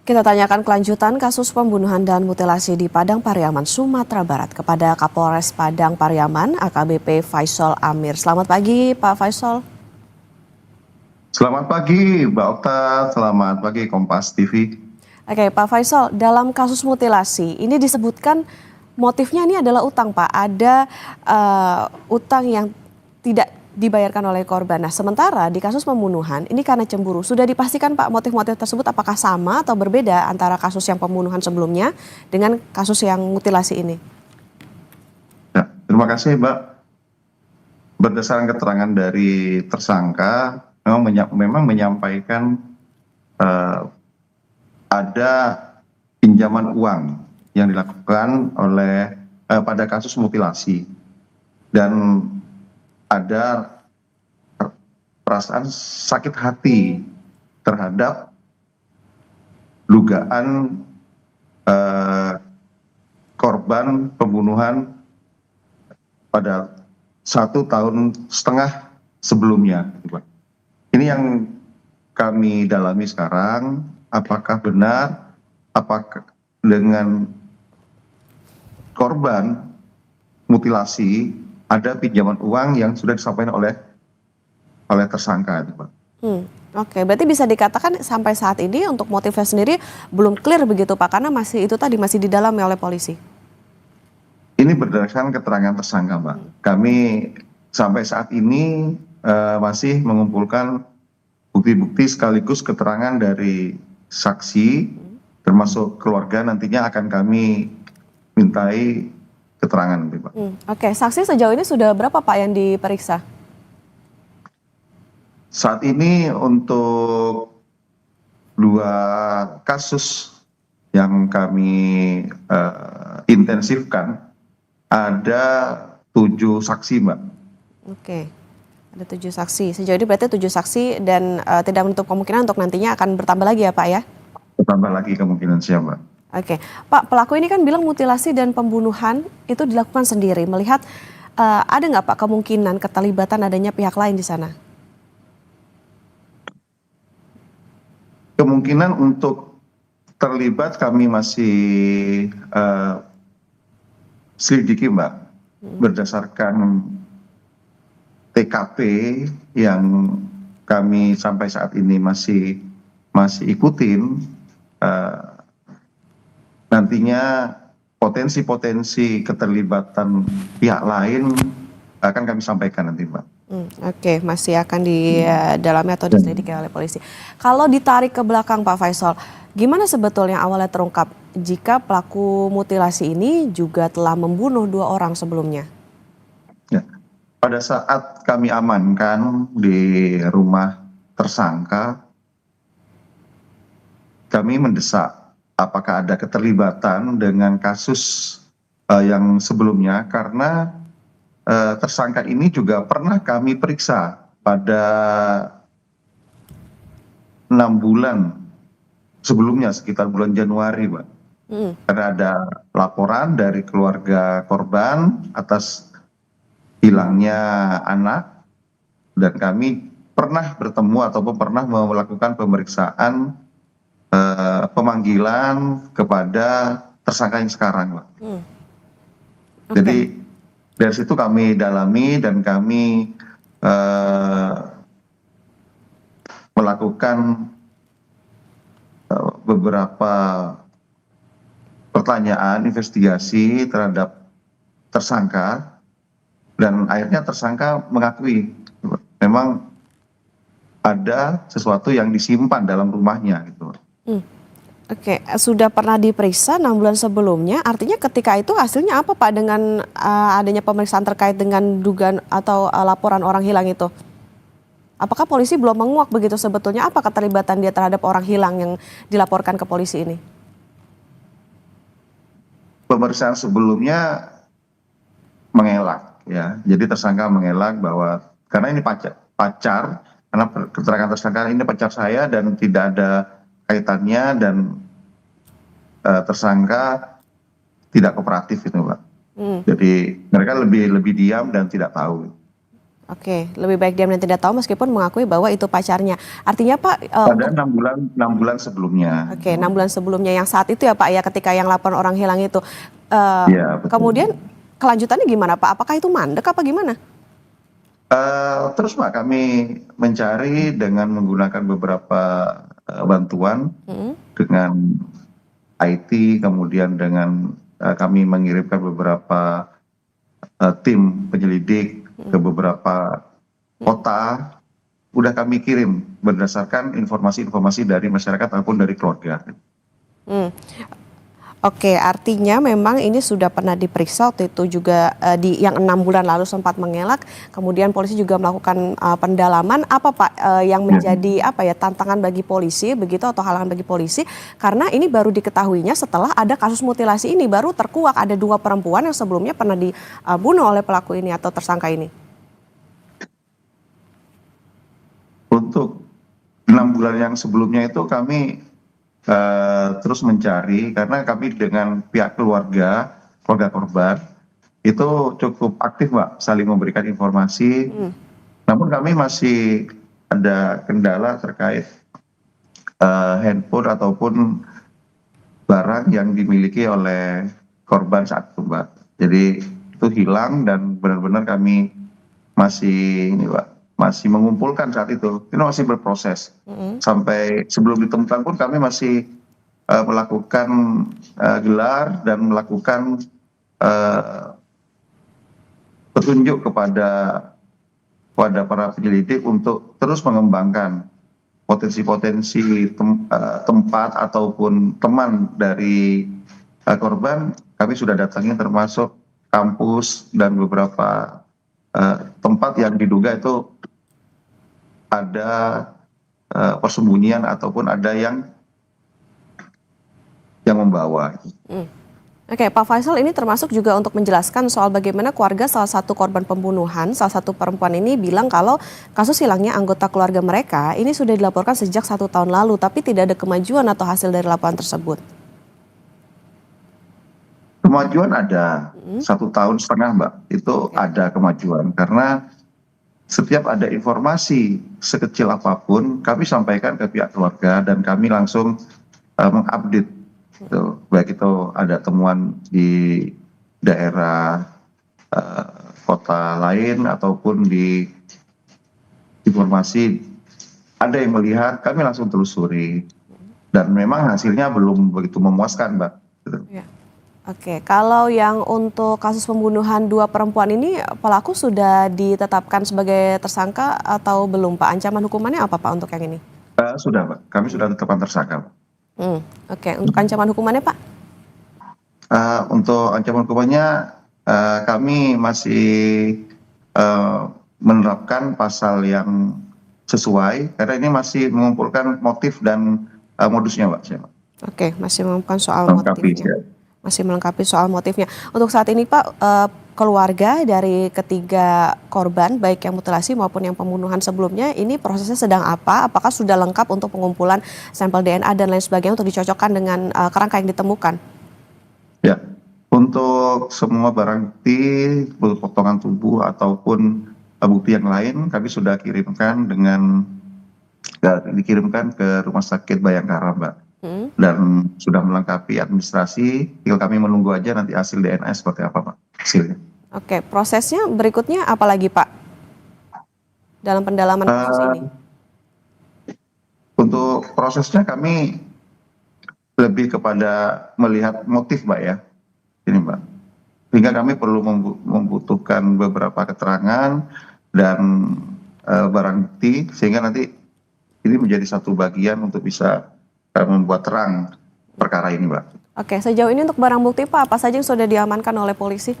Kita tanyakan kelanjutan kasus pembunuhan dan mutilasi di Padang Pariaman, Sumatera Barat kepada Kapolres Padang Pariaman, AKBP Faisal Amir. Selamat pagi, Pak Faisal. Selamat pagi, Mbak Okta. Selamat pagi, Kompas TV. Oke, Pak Faisal, dalam kasus mutilasi ini disebutkan motifnya ini adalah utang, Pak. Ada utang yang tidak dibayarkan oleh korban. Nah, sementara di kasus pembunuhan ini karena cemburu. Sudah dipastikan, Pak, motif-motif tersebut apakah sama atau berbeda antara kasus yang pembunuhan sebelumnya dengan kasus yang mutilasi ini? Ya, terima kasih, Mbak. Berdasarkan keterangan dari tersangka, memang menyampaikan eh, ada pinjaman uang yang dilakukan oleh pada kasus mutilasi dan ada perasaan sakit hati terhadap dugaan eh, korban pembunuhan pada 1,5 tahun sebelumnya. Ini yang kami dalami sekarang, apakah benar, apakah dengan korban mutilasi ada pinjaman uang yang sudah disampaikan oleh tersangka, Pak. Oke, berarti bisa dikatakan sampai saat ini untuk motifnya sendiri belum clear begitu, Pak, karena masih itu tadi masih didalami oleh polisi. Ini berdasarkan keterangan tersangka, Mbak. Kami sampai saat ini masih mengumpulkan bukti-bukti sekaligus keterangan dari saksi, termasuk keluarga nantinya akan kami mintai keterangan, Pak. Oke, saksi sejauh ini sudah berapa, Pak, yang diperiksa? Saat ini untuk 2 kasus yang kami intensifkan, ada 7 saksi, Mbak. Oke, ada 7 saksi. Sejauh ini berarti 7 saksi dan tidak menutup kemungkinan untuk nantinya akan bertambah lagi ya, Pak, ya? Bertambah lagi kemungkinan siapa, Mbak. Oke, Pak, pelaku ini kan bilang mutilasi dan pembunuhan itu dilakukan sendiri. Melihat ada nggak, Pak, kemungkinan keterlibatan adanya pihak lain di sana? Kemungkinan untuk terlibat kami masih selidiki, Mbak, berdasarkan TKP yang kami sampai saat ini masih ikutin. Nantinya potensi keterlibatan pihak lain akan kami sampaikan nanti, Mbak. Oke, masih akan didalami atau diselidiki oleh polisi. Kalau ditarik ke belakang, Pak Faisal, gimana sebetulnya awalnya terungkap jika pelaku mutilasi ini juga telah membunuh 2 orang sebelumnya? Ya. Pada saat kami amankan di rumah tersangka, kami mendesak apakah ada keterlibatan dengan kasus yang sebelumnya, karena tersangka ini juga pernah kami periksa pada 6 bulan sebelumnya, sekitar bulan Januari, Pak. Karena ada laporan dari keluarga korban atas hilangnya anak, dan kami pernah bertemu ataupun pernah melakukan pemeriksaan pemanggilan kepada tersangka yang sekarang, Pak. Jadi dari situ kami dalami dan kami melakukan beberapa pertanyaan investigasi terhadap tersangka, dan akhirnya tersangka mengakui memang ada sesuatu yang disimpan dalam rumahnya, gitu. Oke, sudah pernah diperiksa 6 bulan sebelumnya, artinya ketika itu hasilnya apa, Pak, dengan adanya pemeriksaan terkait dengan dugaan atau laporan orang hilang itu? Apakah polisi belum menguak begitu sebetulnya apa keterlibatan dia terhadap orang hilang yang dilaporkan ke polisi ini? Pemeriksaan sebelumnya mengelak, ya. Jadi tersangka mengelak bahwa karena ini pacar, karena keterangan tersangka ini pacar saya dan tidak ada kaitannya, dan tersangka tidak kooperatif, itu, Pak. Jadi mereka lebih diam dan tidak tahu. Oke, lebih baik diam dan tidak tahu meskipun mengakui bahwa itu pacarnya. Artinya Pak, Pada untuk 6 bulan sebelumnya. oke, 6 bulan sebelumnya yang saat itu ya Pak ya, ketika yang laporan orang hilang itu. Eh, Ya, betul. Kemudian kelanjutannya gimana Pak? Apakah itu mandek apa gimana? Terus Pak, kami mencari dengan menggunakan beberapa bantuan Mm, dengan IT, kemudian dengan kami mengirimkan beberapa tim penyelidik ke mm, beberapa mm, kota, udah kami kirim berdasarkan informasi-informasi dari masyarakat ataupun dari keluarga. mm. Oke, artinya memang ini sudah pernah diperiksa waktu itu juga di yang 6 bulan lalu sempat mengelak. Kemudian polisi juga melakukan pendalaman. Apa Pak yang Ya. menjadi apa ya tantangan bagi polisi begitu atau halangan bagi polisi? Karena ini baru diketahuinya setelah ada kasus mutilasi ini baru terkuak ada 2 perempuan yang sebelumnya pernah dibunuh oleh pelaku ini atau tersangka ini. Untuk 6 bulan yang sebelumnya itu kami terus mencari karena kami dengan pihak keluarga korban itu cukup aktif Mbak, saling memberikan informasi. Hmm, Namun kami masih ada kendala terkait handphone ataupun barang yang dimiliki oleh korban saat itu Mbak. Jadi itu hilang dan benar-benar kami masih ini Mbak, masih mengumpulkan saat itu. Itu masih berproses. mm, Sampai sebelum ditemukan pun kami masih melakukan gelar dan melakukan eh, petunjuk kepada para penyelidik untuk terus mengembangkan potensi-potensi tempat ataupun teman dari korban. Kami sudah datangi termasuk kampus dan beberapa tempat yang diduga itu ada persembunyian ataupun ada yang membawa. mm. Oke, Pak Faisal ini termasuk juga untuk menjelaskan soal bagaimana keluarga salah satu korban pembunuhan, salah satu perempuan ini bilang kalau kasus hilangnya anggota keluarga mereka ini sudah dilaporkan sejak 1 tahun lalu, tapi tidak ada kemajuan atau hasil dari laporan tersebut. Kemajuan ada Mm, 1,5 tahun Mbak, itu oke. ada kemajuan karena setiap ada informasi sekecil apapun kami sampaikan ke pihak keluarga dan kami langsung mengupdate. Baik itu ada temuan di daerah kota lain ataupun di informasi ada yang melihat, kami langsung telusuri dan memang hasilnya belum begitu memuaskan Mbak. Gitu. Ya. Oke, kalau yang untuk kasus pembunuhan 2 perempuan ini pelaku sudah ditetapkan sebagai tersangka atau belum Pak? Ancaman hukumannya apa Pak untuk yang ini? Sudah Mbak, kami sudah tetapkan tersangka Mbak. Oke, untuk ancaman hukumannya Pak? Untuk ancaman hukumannya kami masih menerapkan pasal yang sesuai karena ini masih mengumpulkan motif dan modusnya Mbak. Oke, masih mengajukan soal Melengkapi motifnya. ya. Masih melengkapi soal motifnya. Untuk saat ini Pak, keluarga dari ketiga korban, baik yang mutilasi maupun yang pembunuhan sebelumnya, ini prosesnya sedang apa? Apakah sudah lengkap untuk pengumpulan sampel DNA dan lain sebagainya untuk dicocokkan dengan kerangka yang ditemukan? Ya, untuk semua barang bukti, potongan tubuh ataupun bukti yang lain, kami sudah dikirimkan ke Rumah Sakit Bayangkara, Mbak. Hmm. Dan sudah melengkapi administrasi, tinggal kami menunggu aja nanti hasil DNA seperti apa, Pak, hasilnya. Oke, prosesnya berikutnya apa lagi Pak dalam pendalaman kasus ini? Untuk prosesnya kami lebih kepada melihat motif, Mbak ya. Ini, Mbak. Sehingga kami perlu membutuhkan beberapa keterangan dan barang bukti sehingga nanti ini menjadi satu bagian untuk bisa membuat terang perkara ini, Mbak. Oke, sejauh ini untuk barang bukti Pak, apa saja yang sudah diamankan oleh polisi?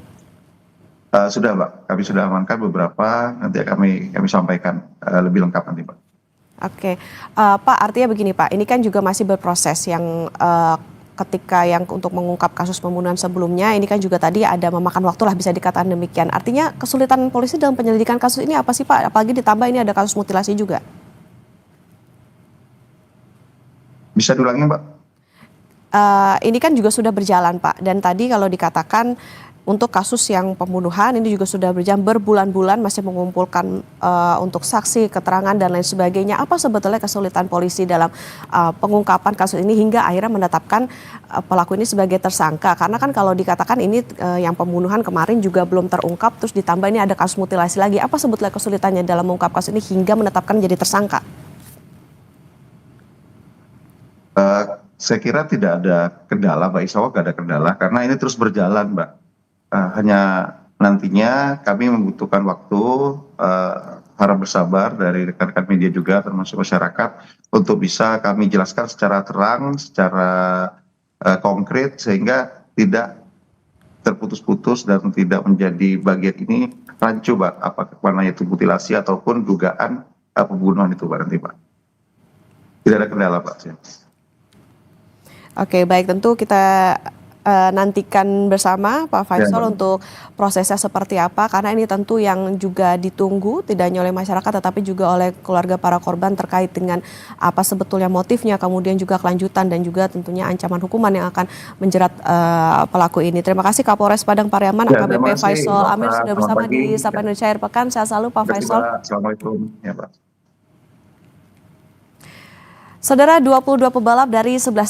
Sudah, Mbak. Kami sudah amankan beberapa. Nanti kami sampaikan lebih lengkap nanti, Pak. Oke, Pak artinya begini Pak, ini kan juga masih berproses yang ketika yang untuk mengungkap kasus pembunuhan sebelumnya, ini kan juga tadi ada memakan waktu lah bisa dikatakan demikian. Artinya kesulitan polisi dalam penyelidikan kasus ini apa sih Pak? Apalagi ditambah ini ada kasus mutilasi juga. Bisa diulangi, Mbak? Ini kan juga sudah berjalan Pak, dan tadi kalau dikatakan untuk kasus yang pembunuhan ini juga sudah berjalan berbulan-bulan masih mengumpulkan untuk saksi, keterangan dan lain sebagainya. Apa sebetulnya kesulitan polisi dalam pengungkapan kasus ini hingga akhirnya menetapkan pelaku ini sebagai tersangka? Karena kan kalau dikatakan ini yang pembunuhan kemarin juga belum terungkap, terus ditambah ini ada kasus mutilasi lagi. Apa sebetulnya kesulitannya dalam mengungkap kasus ini hingga menetapkan jadi tersangka? Saya kira tidak ada kendala, Mbak Iswa, tidak ada kendala karena ini terus berjalan, Mbak. Hanya nantinya kami membutuhkan waktu, harap bersabar dari rekan-rekan media juga termasuk masyarakat untuk bisa kami jelaskan secara terang, secara konkret sehingga tidak terputus-putus dan tidak menjadi bagian ini rancu, Mbak, apakah mana itu mutilasi ataupun dugaan pembunuhan itu, Mbak, nanti, Pak. Tidak ada kendala, Pak. Oke, baik, tentu kita nantikan bersama Pak Faisal untuk prosesnya seperti apa, karena ini tentu yang juga ditunggu tidak hanya oleh masyarakat tetapi juga oleh keluarga para korban terkait dengan apa sebetulnya motifnya, kemudian juga kelanjutan dan juga tentunya ancaman hukuman yang akan menjerat pelaku ini. Terima kasih Kapolres Padang Pariaman AKBP Faisal Amir sudah bersama di Sapa Indonesia Akhir Pekan. Sehat selalu Pak Faisal. Assalamualaikum. Ya, Pak. Saudara, 22 pebalap dari 11